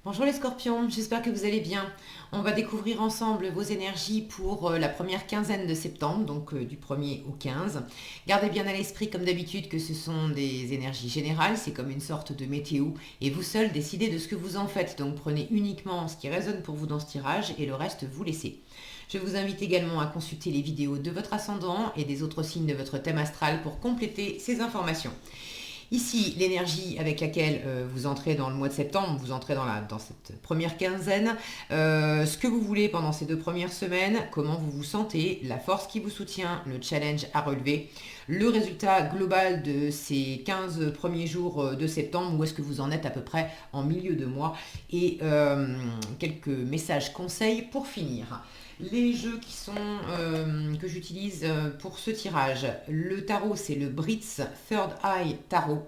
Bonjour les scorpions, j'espère que vous allez bien. On va découvrir ensemble vos énergies pour la première quinzaine de septembre, donc du 1er au 15. Gardez bien à l'esprit comme d'habitude que ce sont des énergies générales, c'est comme une sorte de météo et vous seuls décidez de ce que vous en faites. Donc prenez uniquement ce qui résonne pour vous dans ce tirage et le reste vous laissez. Je vous invite également à consulter les vidéos de votre ascendant et des autres signes de votre thème astral pour compléter ces informations. Ici, l'énergie avec laquelle vous entrez dans le mois de septembre, vous entrez dans cette première quinzaine, ce que vous voulez pendant ces 2 premières semaines, comment vous vous sentez, la force qui vous soutient, le challenge à relever, le résultat global de ces 15 premiers jours de septembre, où est-ce que vous en êtes à peu près en milieu de mois, et quelques messages conseils pour finir. Les jeux que j'utilise pour ce tirage, le tarot c'est le Britz Third Eye Tarot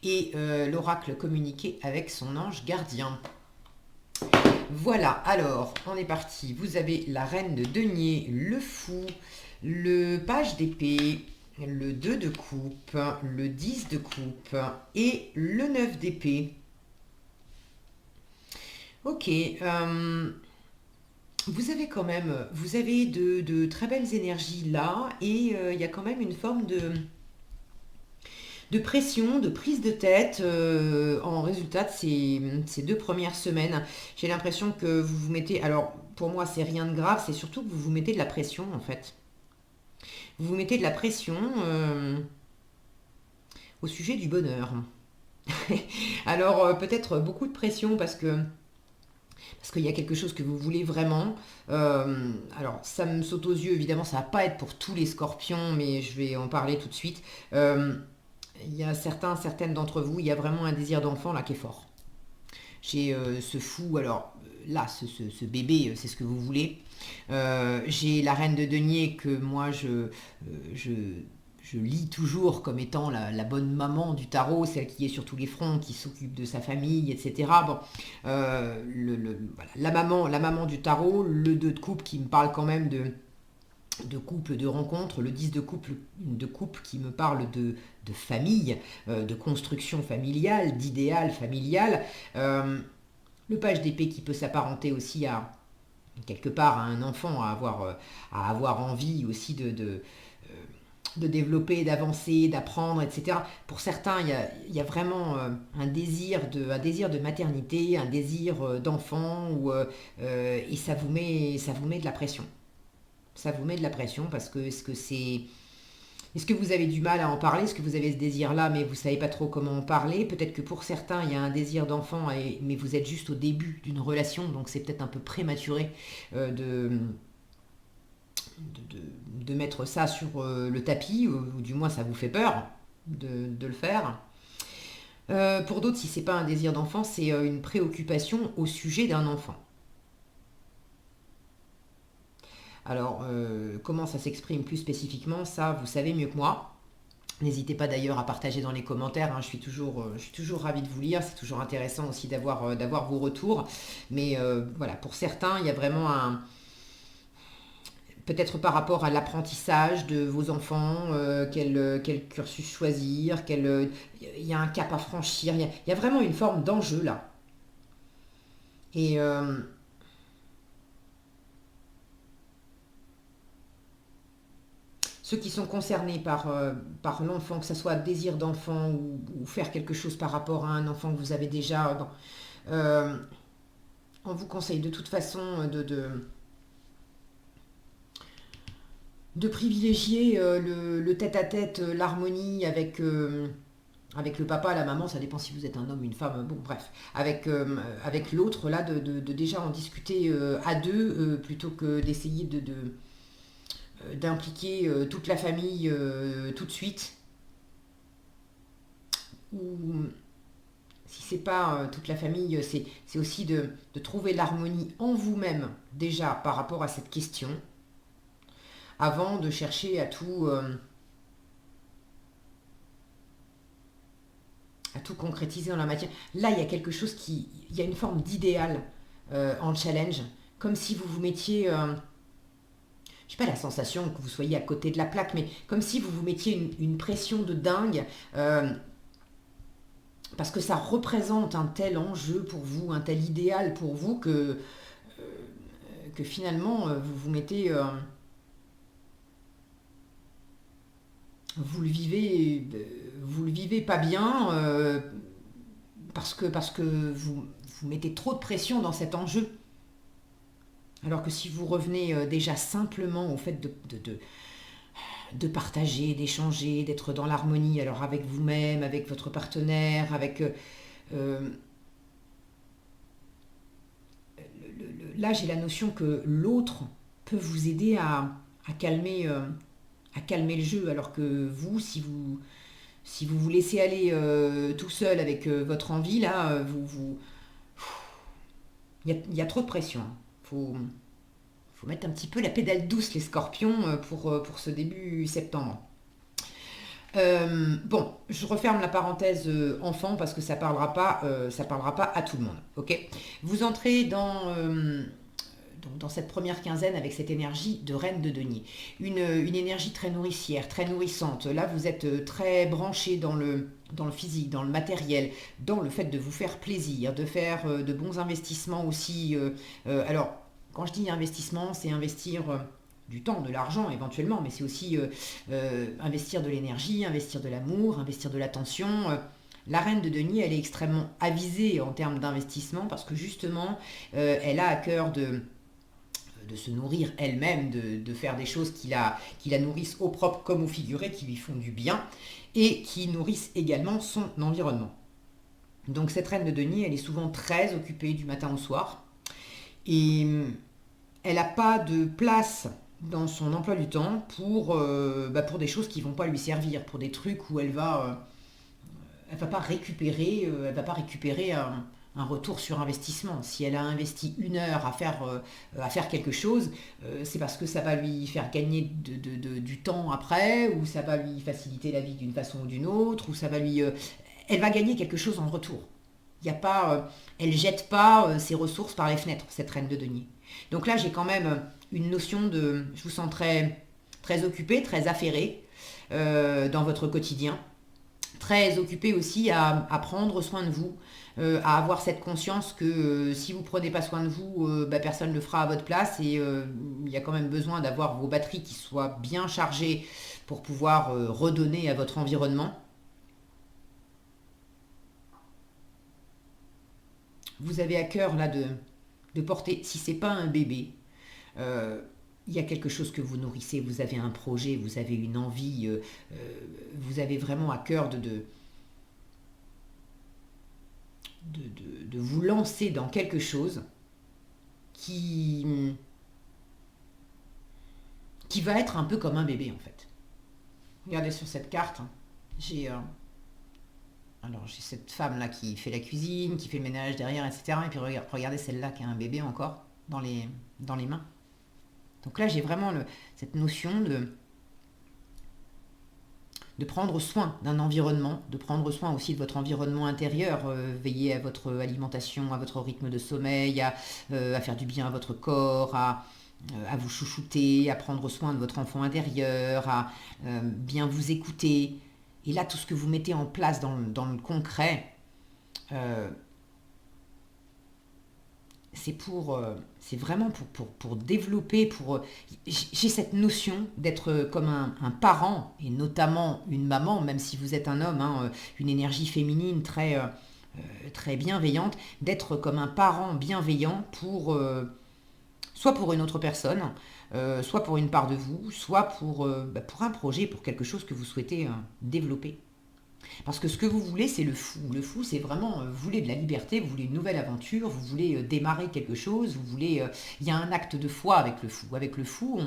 et l'oracle communiqué avec son ange gardien. Voilà, alors on est parti. Vous avez la reine de denier, le fou, le page d'épée, le 2 de coupe, le 10 de coupe et le 9 d'épée. Ok, vous avez de très belles énergies là, et il y a quand même une forme de pression, de prise de tête en résultat de ces 2 premières semaines. J'ai l'impression que vous vous mettez, alors pour moi c'est rien de grave, c'est surtout que vous vous mettez de la pression en fait. Vous vous mettez de la pression au sujet du bonheur. Alors peut-être beaucoup de pression parce qu'il y a quelque chose que vous voulez vraiment. Alors, ça me saute aux yeux, évidemment, ça va pas être pour tous les scorpions, mais je vais en parler tout de suite. Il y a certaines d'entre vous, il y a vraiment un désir d'enfant là qui est fort. J'ai ce fou, alors là, ce bébé, c'est ce que vous voulez. J'ai la reine de denier que moi je, je lis toujours comme étant la bonne maman du tarot, celle qui est sur tous les fronts, qui s'occupe de sa famille, etc. Bon, voilà, la maman du tarot, le 2 de coupe qui me parle quand même de couple, de rencontre, le 10 de coupe qui me parle de famille, de construction familiale, d'idéal familial. Le page d'épée qui peut s'apparenter aussi à quelque part à un enfant, à avoir envie aussi de développer, d'avancer, d'apprendre, etc. Pour certains, il y a vraiment un désir de maternité, un désir d'enfant, et ça vous met de la pression. Ça vous met de la pression parce que est-ce que vous avez du mal à en parler? Est-ce que vous avez ce désir-là, mais vous ne savez pas trop comment en parler? Peut-être que pour certains, il y a un désir d'enfant, mais vous êtes juste au début d'une relation, donc c'est peut-être un peu prématuré de mettre ça sur le tapis, ou du moins ça vous fait peur de le faire. Pour d'autres, si c'est pas un désir d'enfant, c'est une préoccupation au sujet d'un enfant. Alors, comment ça s'exprime plus spécifiquement, ça, vous savez mieux que moi. N'hésitez pas d'ailleurs à partager dans les commentaires, hein, je suis toujours ravie de vous lire, c'est toujours intéressant aussi d'avoir vos retours. Mais voilà, pour certains, il y a vraiment peut-être par rapport à l'apprentissage de vos enfants, quel cursus choisir, il y a un cap à franchir, il y a vraiment une forme d'enjeu là. Et ceux qui sont concernés par l'enfant, que ce soit désir d'enfant ou faire quelque chose par rapport à un enfant que vous avez déjà, bon, euh, on vous conseille de toute façon de privilégier le tête-à-tête, l'harmonie avec le papa, la maman, ça dépend si vous êtes un homme, une femme, bon bref, avec l'autre, là, de déjà en discuter à deux, plutôt que d'essayer d'impliquer toute la famille tout de suite, ou si c'est pas toute la famille, c'est aussi de trouver l'harmonie en vous-même, déjà par rapport à cette question, avant de chercher à tout concrétiser dans la matière. Là, il y a une forme d'idéal en challenge, comme si vous vous mettiez, je sais pas la sensation que vous soyez à côté de la plaque, mais comme si vous vous mettiez une pression de dingue, parce que ça représente un tel enjeu pour vous, un tel idéal pour vous que finalement vous vous mettez, vous le vivez pas bien parce que vous mettez trop de pression dans cet enjeu. Alors que si vous revenez déjà simplement au fait de partager, d'échanger, d'être dans l'harmonie, alors avec vous-même, avec votre partenaire, avec... euh, là, j'ai la notion que l'autre peut vous aider à calmer le jeu, alors que vous, si vous vous laissez aller tout seul avec votre envie, là, il y a trop de pression. Faut mettre un petit peu la pédale douce, les scorpions, pour ce début septembre. Bon, je referme la parenthèse enfant parce que ça parlera pas à tout le monde. Ok. Vous entrez donc dans cette première quinzaine avec cette énergie de reine de denier. Une énergie très nourricière, très nourrissante. Là, vous êtes très branché dans le physique, dans le matériel, dans le fait de vous faire plaisir, de faire de bons investissements aussi. Alors, quand je dis investissement, c'est investir du temps, de l'argent éventuellement, mais c'est aussi investir de l'énergie, investir de l'amour, investir de l'attention. La reine de denier, elle est extrêmement avisée en termes d'investissement parce que justement, elle a à cœur de se nourrir elle-même, de faire des choses qui la nourrissent au propre comme au figuré, qui lui font du bien et qui nourrissent également son environnement. Donc cette reine de denier, elle est souvent très occupée du matin au soir et elle n'a pas de place dans son emploi du temps pour des choses qui ne vont pas lui servir, pour des trucs où elle va pas récupérer, un retour sur investissement. Si elle a investi 1 heure à faire quelque chose, c'est parce que ça va lui faire gagner du temps après, ou ça va lui faciliter la vie d'une façon ou d'une autre, ou elle va gagner quelque chose en retour. Il y a pas, elle jette pas ses ressources par les fenêtres, cette reine de denier. Donc là, j'ai quand même une notion je vous sens très, très occupé, très affairé dans votre quotidien, très occupé aussi à prendre soin de vous, à avoir cette conscience que si vous ne prenez pas soin de vous, personne ne le fera à votre place et il y a quand même besoin d'avoir vos batteries qui soient bien chargées pour pouvoir redonner à votre environnement. Vous avez à cœur là de porter, si c'est pas un bébé, euh, il y a quelque chose que vous nourrissez, vous avez un projet, vous avez une envie, vous avez vraiment à cœur de vous lancer dans quelque chose qui, qui va être un peu comme un bébé en fait. Regardez sur cette carte, hein. j'ai j'ai cette femme là qui fait la cuisine, qui fait le ménage derrière, etc. Et puis regardez celle-là qui a un bébé encore dans les mains. Donc là, j'ai vraiment cette notion de prendre soin d'un environnement, de prendre soin aussi de votre environnement intérieur, veiller à votre alimentation, à votre rythme de sommeil, à faire du bien à votre corps, à vous chouchouter, à prendre soin de votre enfant intérieur, à bien vous écouter. Et là, tout ce que vous mettez en place dans le concret, euh, c'est vraiment pour développer, j'ai cette notion d'être comme un parent, et notamment une maman, même si vous êtes un homme, hein, une énergie féminine très bienveillante, d'être comme un parent bienveillant soit pour une autre personne, soit pour une part de vous, soit pour un projet, pour quelque chose que vous souhaitez développer. Parce que ce que vous voulez, c'est le fou. Le fou, c'est vraiment, vous voulez de la liberté, vous voulez une nouvelle aventure, vous voulez démarrer quelque chose, il y a un acte de foi avec le fou. Avec le fou,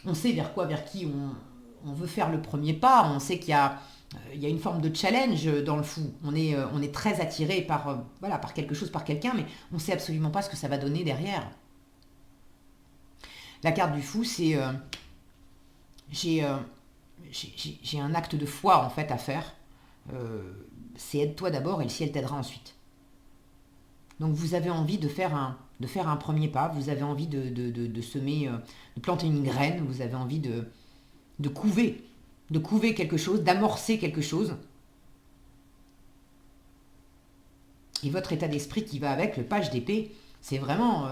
on sait vers qui on veut faire le premier pas, on sait il y a une forme de challenge dans le fou. On est très attiré par quelque chose, par quelqu'un, mais on ne sait absolument pas ce que ça va donner derrière. La carte du fou, c'est j'ai j'ai un acte de foi en fait à faire. Euh, c'est aide-toi d'abord et le ciel t'aidera ensuite. Donc vous avez envie de faire un premier pas, vous avez envie de semer, de planter une graine, vous avez envie de couver quelque chose, d'amorcer quelque chose. Et votre état d'esprit qui va avec, le page d'épée, c'est vraiment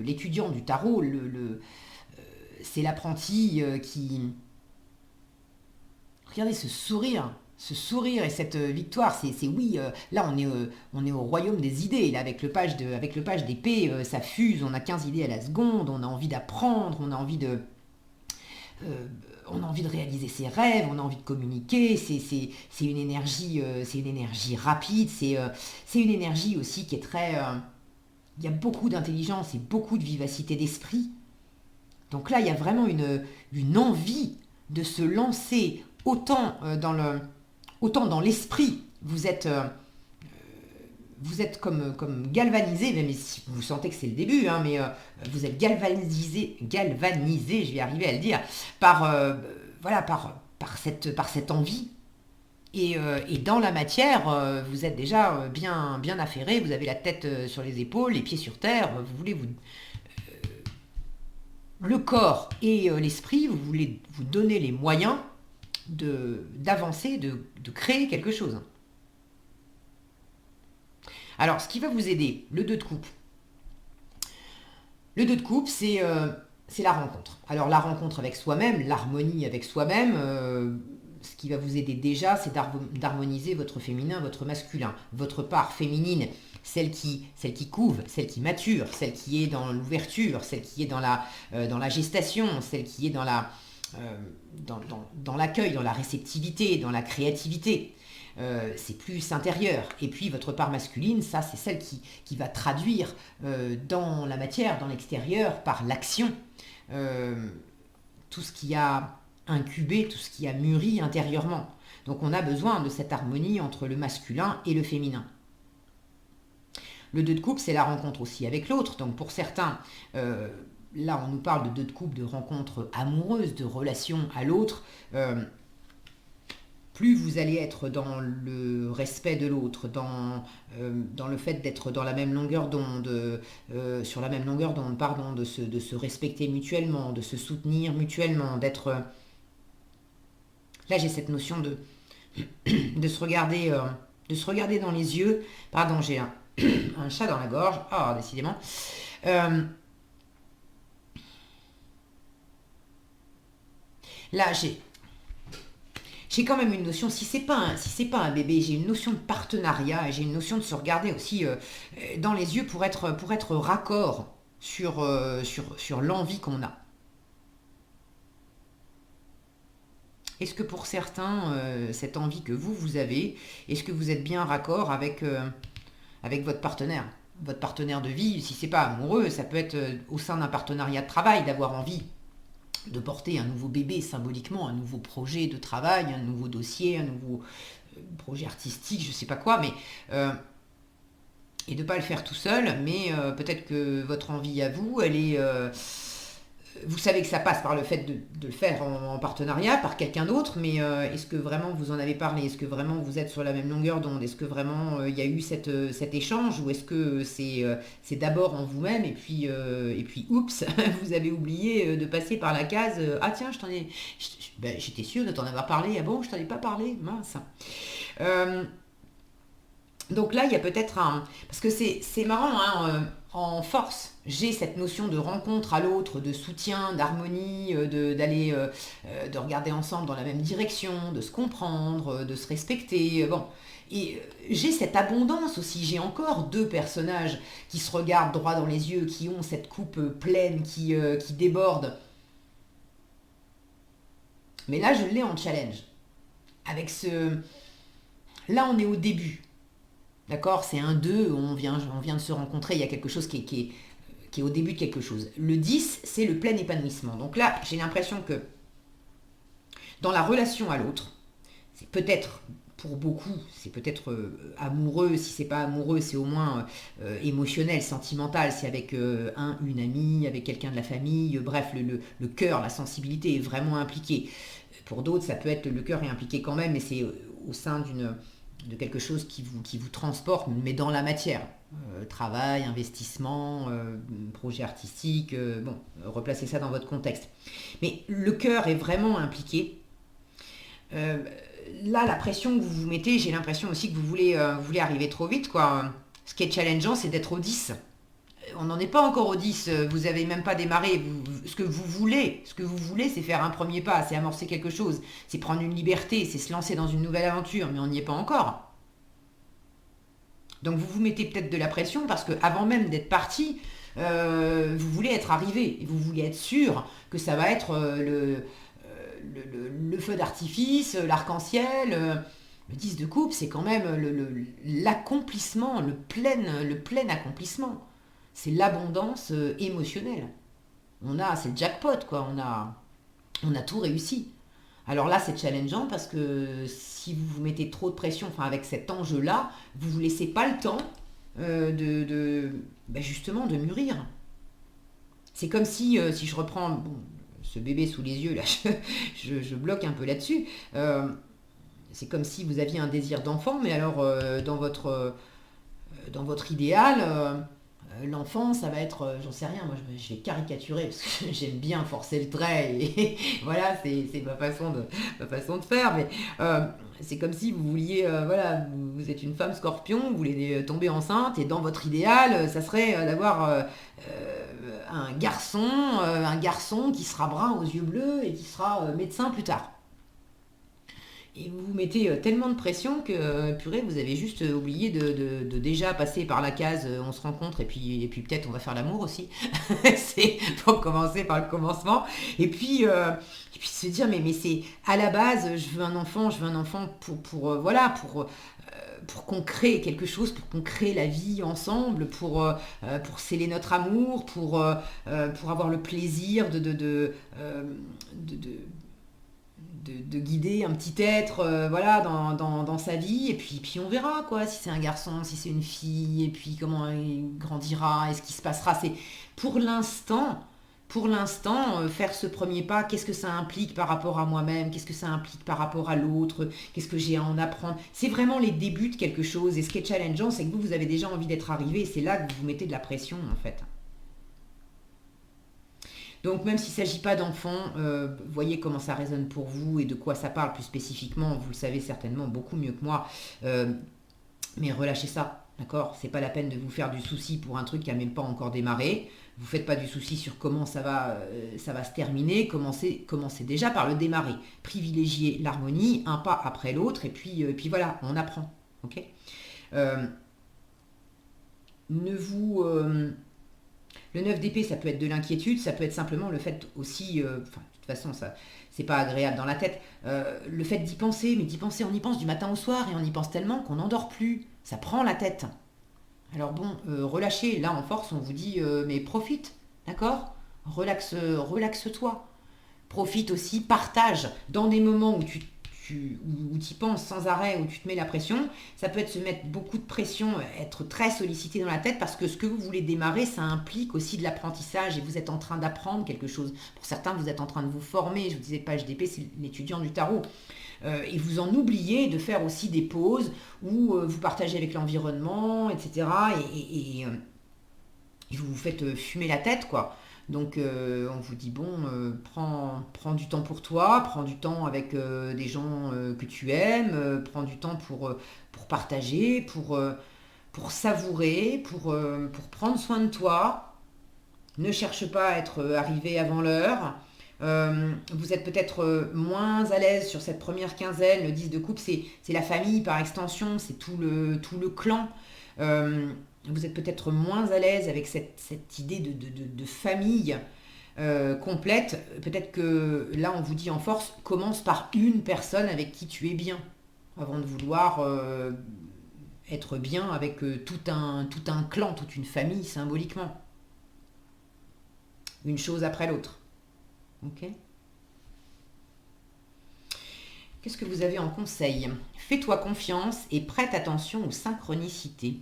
l'étudiant du tarot, c'est l'apprenti qui... Regardez ce sourire et cette victoire, c'est oui, là on est au royaume des idées, là avec le page d'épée, ça fuse, on a 15 idées à la seconde, on a envie d'apprendre, euh, on a envie de réaliser ses rêves, on a envie de communiquer, c'est une énergie rapide, c'est une énergie aussi qui est très... il y a beaucoup d'intelligence et beaucoup de vivacité d'esprit. Donc là, il y a vraiment une envie de se lancer autant dans l'esprit. Vous êtes comme galvanisé, même si vous sentez que c'est le début, hein, mais vous êtes galvanisé, je vais arriver à le dire, voilà, par cette envie. Et dans la matière, vous êtes déjà bien affairé, vous avez la tête sur les épaules, les pieds sur terre, vous voulez le corps et l'esprit, vous voulez vous donner les moyens d'avancer, de créer quelque chose. Alors, ce qui va vous aider, le 2 de coupe. Le 2 de coupe, c'est la rencontre. Alors, la rencontre avec soi-même, l'harmonie avec soi-même, ce qui va vous aider déjà, c'est d'harmoniser votre féminin, votre masculin, votre part féminine, celle qui couve, celle qui mature, celle qui est dans l'ouverture, celle qui est dans la gestation, celle qui est dans l'accueil, dans la réceptivité, dans la créativité. C'est plus intérieur. Et puis votre part masculine, ça c'est celle qui va traduire dans la matière, dans l'extérieur, par l'action, tout ce qui a incubé, tout ce qui a mûri intérieurement. Donc on a besoin de cette harmonie entre le masculin et le féminin. Le 2 de coupe, c'est la rencontre aussi avec l'autre. Donc pour certains, là on nous parle de 2 de coupe, de rencontre amoureuse, de relation à l'autre. Plus vous allez être dans le respect de l'autre, dans le fait d'être dans la même longueur d'onde, sur la même longueur d'onde, pardon, de se respecter mutuellement, de se soutenir mutuellement, d'être... Là, j'ai cette notion de se regarder dans les yeux. Pardon, j'ai un chat dans la gorge. Ah, décidément. Là, j'ai quand même une notion, si c'est pas un bébé, j'ai une notion de partenariat, j'ai une notion de se regarder aussi dans les yeux pour être raccord sur l'envie qu'on a. Est-ce que pour certains, cette envie que vous avez, est-ce que vous êtes bien raccord avec votre partenaire? Votre partenaire de vie, si c'est pas amoureux, ça peut être au sein d'un partenariat de travail, d'avoir envie de porter un nouveau bébé symboliquement, un nouveau projet de travail, un nouveau dossier, un nouveau projet artistique, je sais pas quoi, mais et de ne pas le faire tout seul, mais peut-être que votre envie à vous, elle est... vous savez que ça passe par le fait de le faire en partenariat, par quelqu'un d'autre, mais est-ce que vraiment vous en avez parlé? Est-ce que vraiment vous êtes sur la même longueur d'onde? Est-ce que vraiment il y a eu cet échange? Ou est-ce que c'est d'abord en vous-même et puis oups, vous avez oublié de passer par la case ah tiens, j'étais sûre de t'en avoir parlé. Ah bon, je t'en ai pas parlé, mince. Donc là, il y a peut-être un... Parce que c'est marrant, hein, en force, j'ai cette notion de rencontre à l'autre, de soutien, d'harmonie, de regarder ensemble dans la même direction, de se comprendre, de se respecter. Bon. Et j'ai cette abondance aussi. J'ai encore 2 personnages qui se regardent droit dans les yeux, qui ont cette coupe pleine, qui déborde. Mais là, je l'ai en challenge. Avec ce... Là, on est au début. D'accord? C'est un 2, on vient de se rencontrer, il y a quelque chose qui est au début de quelque chose. Le 10, c'est le plein épanouissement. Donc là, j'ai l'impression que dans la relation à l'autre, c'est peut-être, pour beaucoup, c'est peut-être amoureux, si c'est pas amoureux, c'est au moins émotionnel, sentimental, c'est avec une amie, avec quelqu'un de la famille, bref, le cœur, la sensibilité est vraiment impliquée. Pour d'autres, ça peut être, le cœur est impliqué quand même, mais c'est au sein de quelque chose qui vous transporte, mais dans la matière. Travail, investissement, projet artistique, bon, replacez ça dans votre contexte. Mais le cœur est vraiment impliqué. Là, la pression que vous vous mettez, j'ai l'impression aussi que vous voulez arriver trop vite, quoi. Ce qui est challengeant, c'est d'être au 10. On n'en est pas encore au 10, vous n'avez même pas démarré. Ce que vous voulez, c'est faire un premier pas, c'est amorcer quelque chose, c'est prendre une liberté, c'est se lancer dans une nouvelle aventure, mais on n'y est pas encore. Donc vous vous mettez peut-être de la pression parce que avant même d'être parti, vous voulez être arrivé, et vous voulez être sûr que ça va être le feu d'artifice, l'arc-en-ciel. Le 10 de coupe, c'est quand même l'accomplissement, le plein accomplissement. C'est l'abondance émotionnelle. C'est le jackpot, quoi. On a tout réussi. Alors là, c'est challengeant parce que si vous vous mettez trop de pression, enfin avec cet enjeu-là, vous ne vous laissez pas le temps justement de mûrir. C'est comme si je reprends ce bébé sous les yeux, là, je bloque un peu là-dessus. C'est comme si vous aviez un désir d'enfant, mais alors dans votre idéal, l'enfant, ça va être, j'en sais rien, moi je vais caricaturer parce que j'aime bien forcer le trait et voilà, c'est ma façon de faire, mais c'est comme si vous vouliez, voilà, vous êtes une femme scorpion, vous voulez tomber enceinte et dans votre idéal, ça serait d'avoir un garçon qui sera brun aux yeux bleus et qui sera médecin plus tard. Et vous vous mettez tellement de pression que, purée, vous avez juste oublié de déjà passer par la case on se rencontre et puis peut-être on va faire l'amour aussi. C'est pour commencer par le commencement. Et puis se dire, mais c'est à la base, je veux un enfant pour qu'on crée quelque chose, pour qu'on crée la vie ensemble, pour sceller notre amour, pour avoir le plaisir de guider un petit être voilà, dans sa vie. Et puis on verra, quoi, si c'est un garçon, si c'est une fille, et puis comment il grandira, et ce qui se passera. C'est pour l'instant, faire ce premier pas, qu'est-ce que ça implique par rapport à moi-même, qu'est-ce que ça implique par rapport à l'autre, qu'est-ce que j'ai à en apprendre. C'est vraiment les débuts de quelque chose. Et ce qui est challengeant, c'est que vous avez déjà envie d'être arrivé, et c'est là que vous vous mettez de la pression, en fait. Donc même s'il ne s'agit pas d'enfants, voyez comment ça résonne pour vous et de quoi ça parle plus spécifiquement. Vous le savez certainement beaucoup mieux que moi. Mais relâchez ça, d'accord? C'est pas la peine de vous faire du souci pour un truc qui n'a même pas encore démarré. Vous faites pas du souci sur comment ça va se terminer. Commencez déjà par le démarrer. Privilégiez l'harmonie, un pas après l'autre, et puis voilà, on apprend. Ok. Euh, ne vous... Le 9 d'épée, ça peut être de l'inquiétude, ça peut être simplement le fait aussi, de toute façon, ça, c'est pas agréable dans la tête, le fait d'y penser, mais d'y penser, on y pense du matin au soir, et on y pense tellement qu'on n'endort plus, ça prend la tête. Alors bon, relâchez, là en force, on vous dit, mais profite, d'accord? Relaxe-toi. Profite aussi, partage, dans des moments où où tu y penses sans arrêt, où tu te mets la pression, ça peut être se mettre beaucoup de pression, être très sollicité dans la tête parce que ce que vous voulez démarrer, ça implique aussi de l'apprentissage et vous êtes en train d'apprendre quelque chose. Pour certains, vous êtes en train de vous former. Je vous disais, page d'épée, c'est l'étudiant du tarot. Et vous en oubliez de faire aussi des pauses où vous partagez avec l'environnement, etc. Et vous vous faites fumer la tête, quoi. Donc on vous dit, bon, prends du temps pour toi, prends du temps avec des gens que tu aimes, prends du temps pour partager, pour savourer, pour prendre soin de toi. Ne cherche pas à être arrivé avant l'heure. Vous êtes peut-être moins à l'aise sur cette première quinzaine. Le 10 de coupe, c'est la famille par extension, c'est tout le clan. Vous êtes peut-être moins à l'aise avec cette idée de famille complète. Peut-être que là, on vous dit en force, commence par une personne avec qui tu es bien, avant de vouloir être bien avec tout un clan, toute une famille, symboliquement. Une chose après l'autre. Ok ? Qu'est-ce que vous avez en conseil ? Fais-toi confiance et prête attention aux synchronicités.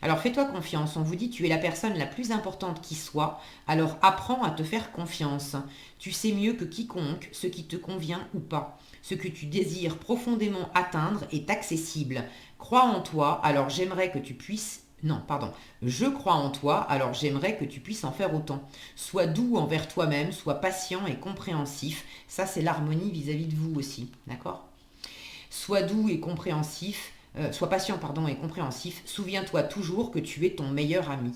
Alors fais-toi confiance, on vous dit tu es la personne la plus importante qui soit, alors apprends à te faire confiance. Tu sais mieux que quiconque ce qui te convient ou pas. Ce que tu désires profondément atteindre est accessible. Crois en toi, alors j'aimerais que tu puisses... Non, pardon. Je crois en toi, alors j'aimerais que tu puisses en faire autant. Sois doux envers toi-même, sois patient et compréhensif. Ça, c'est l'harmonie vis-à-vis de vous aussi, d'accord ? Sois doux et compréhensif. sois patient, pardon, et compréhensif. Souviens-toi toujours que tu es ton meilleur ami.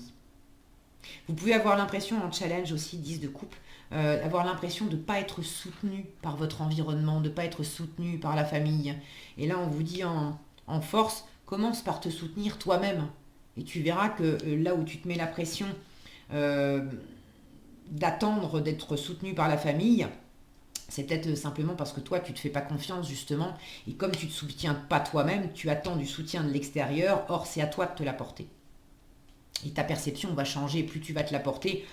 Vous pouvez avoir l'impression en challenge aussi, 10 de couple, avoir l'impression de ne pas être soutenu par votre environnement, de ne pas être soutenu par la famille. Et là, on vous dit en force, commence par te soutenir toi-même. Et tu verras que là où tu te mets la pression d'attendre d'être soutenu par la famille, c'est peut-être simplement parce que toi, tu ne te fais pas confiance, justement. Et comme tu ne te soutiens pas toi-même, tu attends du soutien de l'extérieur. Or, c'est à toi de te l'apporter. Et ta perception va changer. Plus tu vas te l'apporter,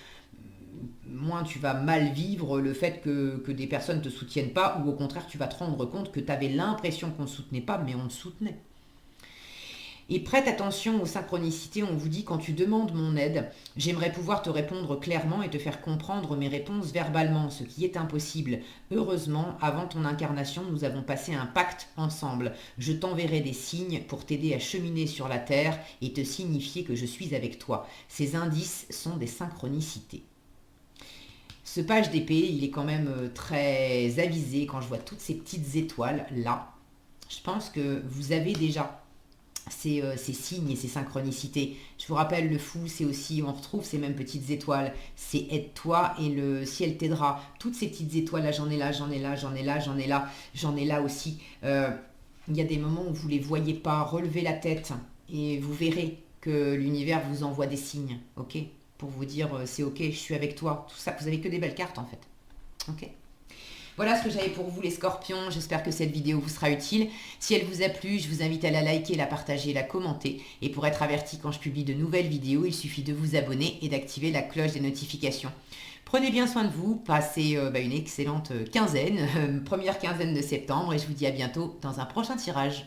moins tu vas mal vivre le fait que des personnes ne te soutiennent pas. Ou au contraire, tu vas te rendre compte que tu avais l'impression qu'on ne soutenait pas, mais on te soutenait. Et prête attention aux synchronicités, on vous dit quand tu demandes mon aide, j'aimerais pouvoir te répondre clairement et te faire comprendre mes réponses verbalement, ce qui est impossible. Heureusement, avant ton incarnation, nous avons passé un pacte ensemble. Je t'enverrai des signes pour t'aider à cheminer sur la terre et te signifier que je suis avec toi. Ces indices sont des synchronicités. Ce page d'épée, il est quand même très avisé quand je vois toutes ces petites étoiles là. Je pense que vous avez déjà ces signes et ces synchronicités. Je vous rappelle, le fou, c'est aussi, on retrouve ces mêmes petites étoiles. C'est aide-toi et le ciel t'aidera. Toutes ces petites étoiles, là, j'en ai là, j'en ai là, j'en ai là, j'en ai là, j'en ai là aussi. Il y a des moments où vous ne les voyez pas. Relevez la tête et vous verrez que l'univers vous envoie des signes, ok? Pour vous dire, c'est ok, je suis avec toi. Tout ça, vous avez que des belles cartes, en fait. Ok? Voilà ce que j'avais pour vous les scorpions, j'espère que cette vidéo vous sera utile. Si elle vous a plu, je vous invite à la liker, la partager, la commenter. Et pour être averti quand je publie de nouvelles vidéos, il suffit de vous abonner et d'activer la cloche des notifications. Prenez bien soin de vous, passez une excellente quinzaine, première quinzaine de septembre, et je vous dis à bientôt dans un prochain tirage.